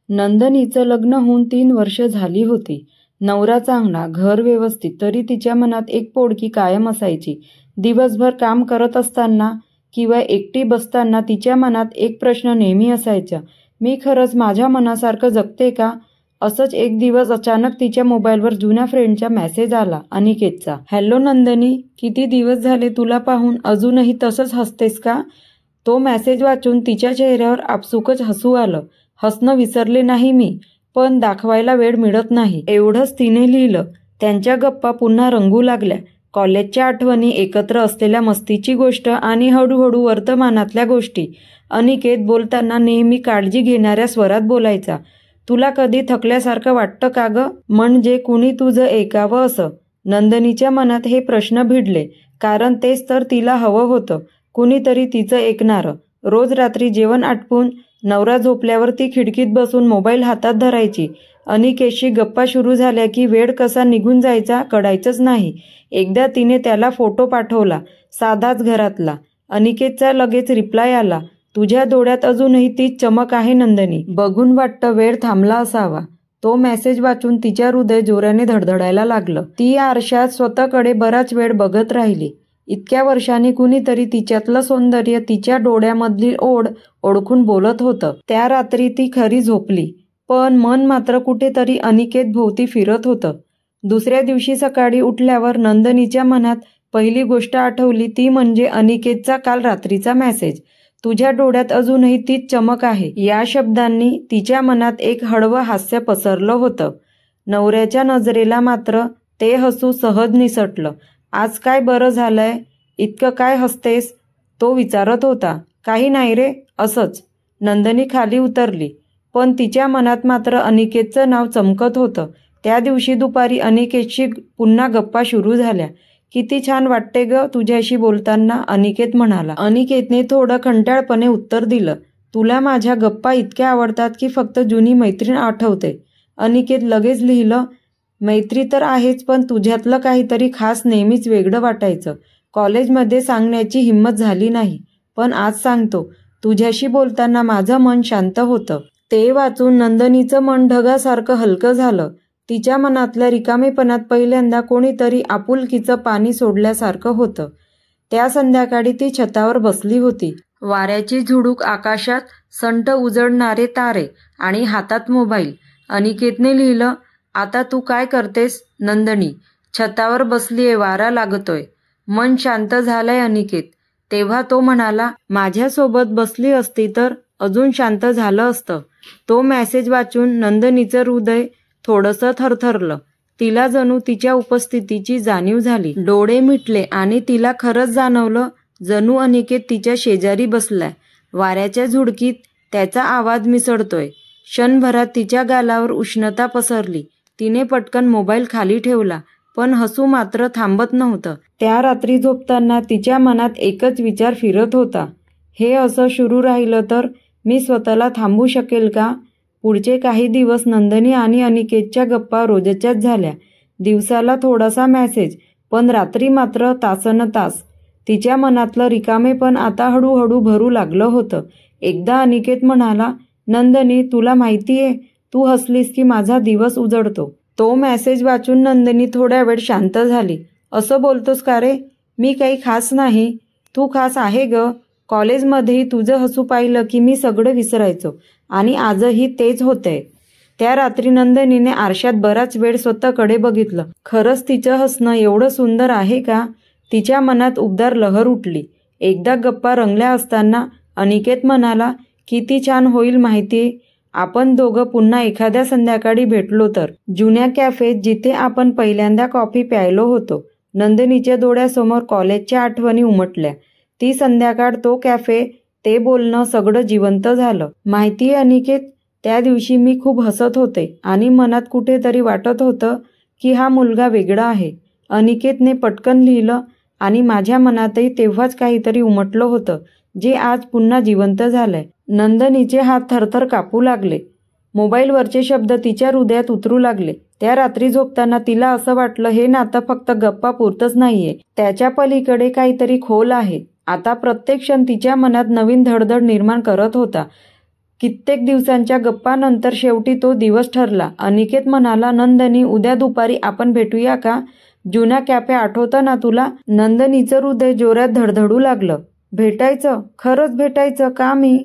नंदनीचं लग्न होऊन 3 वर्ष झाली होती. नवरा चांगला, घर व्यवस्थित, तरी तिच्या मनात एक पोडकी कायम असायची. दिवसभर काम करत असताना किंवा एकटी बसताना तिच्या मनात एक प्रश्न नेहमी असायचा, मी खरंच माझ्या मनासारखं जगते का? असंच एक दिवस अचानक तिच्या मोबाईलवर जुन्या फ्रेंडचा मेसेज आला, अनिकेतचा. हॅलो नंदनी, किती दिवस झाले तुला पाहून, अजूनही तसंच हसतेस का? तो मेसेज वाचून तिच्या चेहऱ्यावर आपसुकच हसू आलं. हसणं विसरले नाही मी, पण दाखवायला वेळ मिळत नाही, एवढंच तिने लिहिलं. त्यांच्या गप्पा पुन्हा रंगू लागल्या. कॉलेजच्या आठवणी, एकत्र असलेल्या मस्तीची गोष्ट आणि हळूहळू वर्तमानातल्या गोष्टी. अनिकेत बोलताना नेहमी काळजी घेणाऱ्या स्वरात बोलायचा. तुला कधी थकल्यासारखं वाटतं का ग? म्हणजे कुणी तुझं ऐकावं असं. नंदनीच्या मनात हे प्रश्न भिडले, कारण तेच तर तिला हवं होतं, कुणीतरी तिचं ऐकणारं. रोज रात्री जेवण आटपून नवरा झोपल्यावर ती खिडकीत बसून मोबाईल हातात धरायची. अनिकेतशी गप्पा सुरू झाल्या की वेळ कसा निघून जायचा कळायचंच नाही. एकदा तिने त्याला फोटो पाठवला, साधाच घरातला. अनिकेतचा लगेच रिप्लाय आला, तुझ्या डोळ्यात अजूनही तीच चमक आहे नंदनी. बघून वाटतं वेळ थांबला असावा. तो मेसेज वाचून तिच्या हृदय जोराने धडधडायला लागलं. ती आरशात स्वतःकडे बराच वेळ बघत राहिली. इतक्या वर्षांनी कुणीतरी तिच्यातलं सौंदर्य, तिच्या डोळ्यामधली ओढ ओळखून बोलत होतं. त्या रात्री ती खरी झोपली, पण मन मात्र कुठेतरी अनिकेत भोवती फिरत होतं. दुसऱ्या दिवशी सकाळी उठल्यावर नंदनीच्या मनात पहिली गोष्ट आठवली ती म्हणजे अनिकेतचा काल रात्रीचा मेसेज. तुझ्या डोळ्यात अजूनही तीच चमक आहे. या शब्दांनी तिच्या मनात एक हळवं हास्य पसरलं होतं. नवऱ्याच्या नजरेला मात्र ते हसू सहज निसटलं. आज काय बरं झालंय? इतकं काय हसतेस? तो विचारत होता. काही नाही रे, असंच. नंदनी खाली उतरली, पण तिच्या मनात मात्र अनिकेतचं नाव चमकत होतं. त्या दिवशी दुपारी अनिकेतशी पुन्हा गप्पा सुरू झाल्या. किती छान वाटते ग तुझ्याशी बोलताना, अनिकेत म्हणाला. अनिकेतने थोडं कंटाळपणे उत्तर दिलं, तुला माझ्या गप्पा इतक्या आवडतात की फक्त जुनी मैत्रीण आठवते? अनिकेत लगेच लिहिलं, मैत्री तर आहेच, पण तुझ्यातलं काहीतरी खास नेहमीच वेगळं वाटायचं. कॉलेजमध्ये सांगण्याची हिंमत झाली नाही, पण आज सांगतो. तुझ्याशी बोलताना माझं मन शांत होतं. ते वाचून नंदनीचं मन ढगासारखं हलकं झालं. तिच्या मनातल्या रिकामेपणात पहिल्यांदा कोणीतरी आपुलकीचं पाणी सोडल्यासारखं होतं. त्या संध्याकाळी ती छतावर बसली होती. वाऱ्याची झुळूक, आकाशात संट उजळणारे तारे आणि हातात मोबाईल. अनिकेतने लिहिलं, आता तू काय करतेस नंदनी? छतावर बसलीये, वारा लागतोय. मन शांत झालंय अनिकेत. तेव्हा तो म्हणाला, माझ्यासोबत बसली असती तर अजून शांत झालं असतं. तो मेसेज वाचून नंदनीचं हृदय थोडंसं थरथरलं. तिला जणू तिच्या उपस्थितीची जाणीव झाली. डोळे मिटले आणि तिला खरंच जाणवलं, जणू अनिकेत तिच्या शेजारी बसलाय. वाऱ्याच्या झुळकीत त्याचा आवाज मिसळतोय. क्षणभरात तिच्या गालावर उष्णता पसरली. तिने पटकन मोबाईल खाली ठेवला, पण हसू मात्र थांबत नव्हतं. त्या रात्री झोपताना तिच्या मनात एकच विचार फिरत होता, हे असं सुरू राहिलं तर मी स्वतःला थांबू शकेल का? पुढचे काही दिवस नंदनी आणि अनिकेतच्या गप्पा रोजच्याच झाल्या. दिवसाला थोडासा मेसेज, पण रात्री मात्र तासनतास. तिच्या मनातलं रिकामेपण आता हळूहळू भरू लागलं होतं. एकदा अनिकेत म्हणाला, नंदनी तुला माहितीये, तू हसलीस की माझा दिवस उजळतो. तो मेसेज वाचून नंदनी थोड्या वेळ शांत झाली. असं बोलतोस का रे? मी काही खास नाही. तू खास आहे ग. कॉलेजमध्येही तुझं हसू पाहिलं की मी सगळं विसरायचो, आणि आजही तेच होतंय. त्या रात्री नंदनीने आरशात बराच वेळ स्वतःकडे बघितलं. खरंच तिचं हसणं एवढं सुंदर आहे का? तिच्या मनात उबदार लहर उठली. एकदा गप्पा रंगल्या असताना अनिकेत म्हणाला, किती छान होईल माहितीये, आपण दोघं पुन्हा एखाद्या संध्याकाळी भेटलो तर. जुन्या कॅफेत जिथे आपण पहिल्यांदा कॉफी प्यायलो होतो. नंदनीच्या डोळ्यासमोर कॉलेजच्या आठवणी उमटल्या. ती संध्याकाळ, तो कॅफे, ते बोलणं, सगळं जिवंत झालं. माहितीये अनिकेत, त्या दिवशी मी खूप हसत होते आणि मनात कुठेतरी वाटत होतं की हा मुलगा वेगळा आहे. अनिकेतने पटकन लिहिलं, आणि माझ्या मनातही तेव्हाच काहीतरी उमटलं होतं, जे आज पुन्हा जिवंत झालंय. नंदनीचे हात थरथर कापू लागले. मोबाईलवरचे शब्द तिच्या हृदयात उतरू लागले. त्या रात्री झोपताना तिला असं वाटलं, हे नातं फक्त गप्पा पुरतंच नाहीये, त्याच्या पलीकडे काहीतरी खोल आहे. आता प्रत्येक क्षण तिच्या मनात नवीन धडधड निर्माण करत होता. कित्येक दिवसांच्या गप्पानंतर शेवटी तो दिवस ठरला. अनिकेत म्हणाला, नंदनी, उद्या दुपारी आपण भेटूया का? जुना कॅफे आठवतं ना तुला? नंदनीचं हृदय जोरात धडधडू लागलं. भेटायचं? खरंच भेटायचं का मी?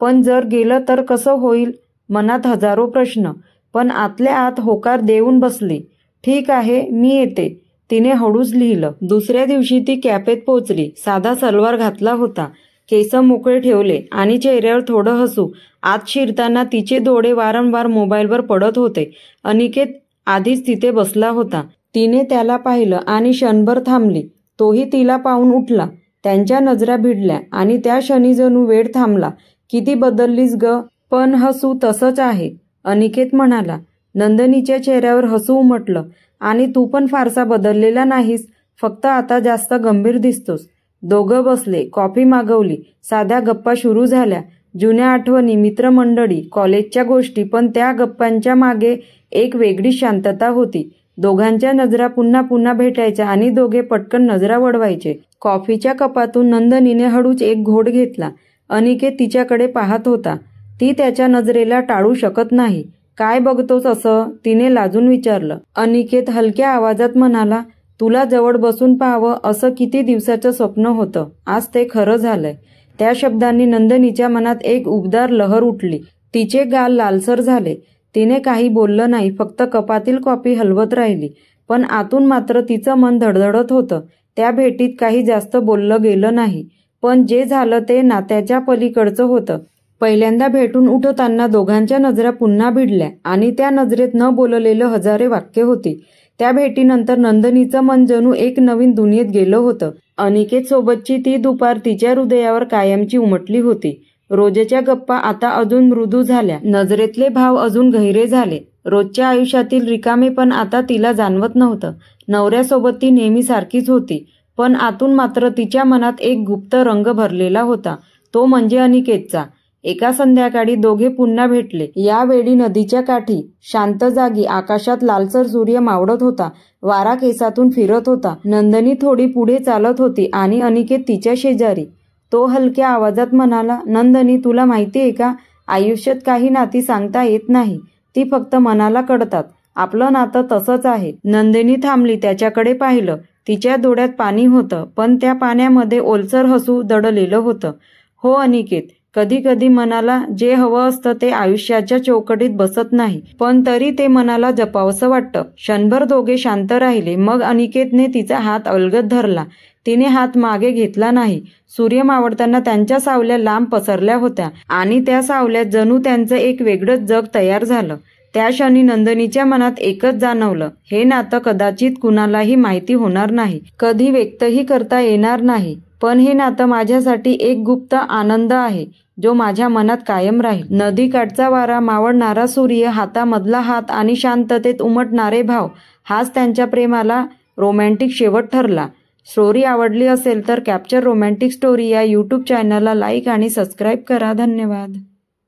पण जर गेलं तर कसं होईल? मनात हजारो प्रश्न, पण आतल्या आत होकार देऊन बसली. ठीक आहे, मी येते, तिने हळूच लिहिलं. दुसऱ्या दिवशी ती कॅफेत पोचली. साधा सलवार घातला होता, केस मोकळे ठेवले आणि चेहऱ्यावर थोडं हसू. आत शिरताना तिचे डोळे वारंवार मोबाईलवर पडत होते. अनिकेत आधीच तिथे बसला होता. तिने त्याला पाहिलं आणि क्षणभर थांबली. तोही तिला पाहून उठला. त्यांच्या नजरा भिडल्या आणि त्या क्षणी जणू वेळ थांबला. किती बदललीस ग? पण हसू तसंच आहे, अनिकेत म्हणाला. नंदनीच्या चेहऱ्यावर हसू उमटलं. आणि तू पण फारसा बदललेला नाहीस, फक्त आता जास्त गंभीर दिसतोस. दोघं बसले, कॉफी मागवली. साध्या गप्पा सुरू झाल्या. जुन्या आठवणी, मित्रमंडळी, कॉलेजच्या गोष्टी. पण त्या गप्पांच्या मागे एक वेगळी शांतता होती. दोघांच्या नजरा पुन्हा पुन्हा भेटायच्या आणि दोघे पटकन नजरा वळवायचे. कॉफीच्या कपातून नंदनीने हळूच एक घोट घेतला. अनिकेत तिच्याकडे पाहत होता. ती त्याच्या नजरेला टाळू शकत नाही. काय बघतोस असं? तिने लाजून विचारलं. अनिकेत हलक्या आवाजात म्हणाला, तुला जवळ बसून पाहावं असं किती दिवसाचं स्वप्न होतं. आज ते खरं झालंय. त्या शब्दांनी नंदनीच्या मनात एक उबदार लहर उठली. तिचे गाल लालसर झाले. तिने काही बोललं नाही, फक्त कपातील कॉफी हलवत राहिली. पण आतून मात्र तिचं मन धडधडत होतं. त्या भेटीत काही जास्त बोललं गेलं नाही, पण जे झालं ते नात्याच्या पलीकडचं होतं. पहिल्यांदा भेटून उठताना दोघांच्या नजरा पुन्हा भिडल्या आणि त्या नजरेत न बोललेलं हजारे वाक्य होती. त्या भेटीनंतर नंदनीचं मन जणू एक नवीन दुनियेत गेलं होतं. अनिकेत सोबतची ती दुपार तिच्या हृदयावर कायमची उमटली होती. रोजच्या गप्पा आता अजून मृदू झाल्या. नजरेतले भाव अजून गहिरे झाले. रोजच्या आयुष्यातील रिकामेपण आता तिला जाणवत नव्हतं. नवऱ्यासोबत ती नेहमी सारखीच होती, पण आतून मात्र तिच्या मनात एक गुप्त रंग भरलेला होता. तो म्हणजे अनिकेतचा. एका संध्याकाळी दोघे पुन्हा भेटले. यावेळी नदीच्या काठी, शांत जागी. आकाशात लालसर सूर्य मावळत होता. वारा केसातून फिरत होता. नंदनी थोडी पुढे चालत होती आणि अनिकेत तिच्या शेजारी. तो हलक्या आवाजात म्हणाला, नंदनी, तुला माहिती आहे का, आयुष्यात काही नाती सांगता येत नाही, ती फक्त मनाला कळतात. आपलं नातं तसंच आहे. नंदिनी थांबली, त्याच्याकडे पाहिलं. तिच्या डोळ्यात पाणी होतं, पण त्या पाण्यामध्ये ओलसर हसू दडलेलं होतं. हो अनिकेत, कधी कधी मनाला जे हवं असतं ते आयुष्याच्या चौकटीत बसत नाही, पण तरी ते मनाला जपावंसं वाटतं. क्षणभर दोघे शांत राहिले. मग अनिकेतने तिचा हात अलगद धरला. तिने हात मागे घेतला नाही. सूर्य मावळताना त्यांच्या सावल्या लांब पसरल्या होत्या आणि त्या सावल्यात जणू त्यांचं एक वेगळंच जग तयार झालं. त्या क्षणी नंदनीच्या मनात एकच जाणवलं, हे नातं कदाचित कुणालाही माहिती होणार नाही, कधी व्यक्तही करता येणार नाही, पण हे नातं माझ्यासाठी एक गुप्त आनंद आहे, जो माझ्या मनात कायम राहील. नदीकाठचा वारा, मावळणारा सूर्य, हातामधला हात आणि शांततेत उमटणारे भाव, हाच त्यांच्या प्रेमाला रोमॅन्टिक शेवट ठरला. स्टोरी आवडली असेल तर कॅप्चर रोमॅन्टिक स्टोरी या यूट्यूब चॅनलला लाईक आणि सबस्क्राईब करा. धन्यवाद.